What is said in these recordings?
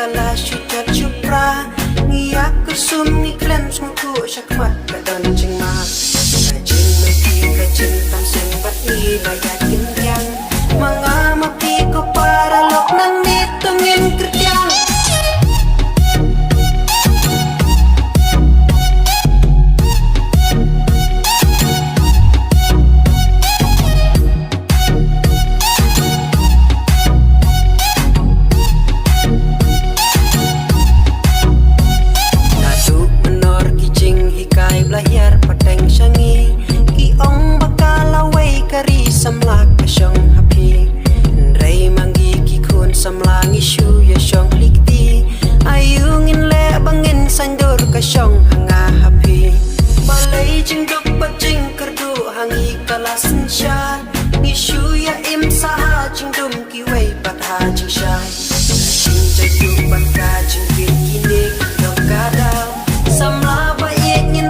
kala syutat syupra ngiyak kusum ni klem semangku syakmat kadon jing ma kajing mati kajing tamseng bat ni bayat kintiang mangamapi ko para lok nang nitungin kertiang. Lahir pateng syangi kiong bakalaway kari samlak kasyong hapi Nray manggi kikun samlang isu ya syong likti ayungin le bangin sandur kasyong hanga hapi balay jing duk bajing kerdu hangi kalasin sya isu ya im saha jing dum kiway pat ha jing syay jing jadu pat ka jing kinik dong kadal samla baik ngin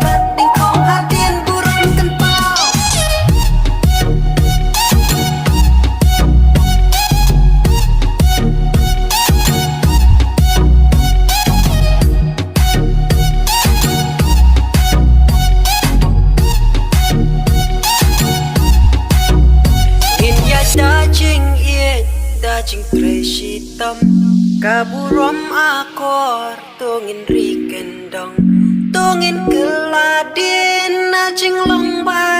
dajing presitam kaburom akor tungin rikendong tungin keladin najing lomba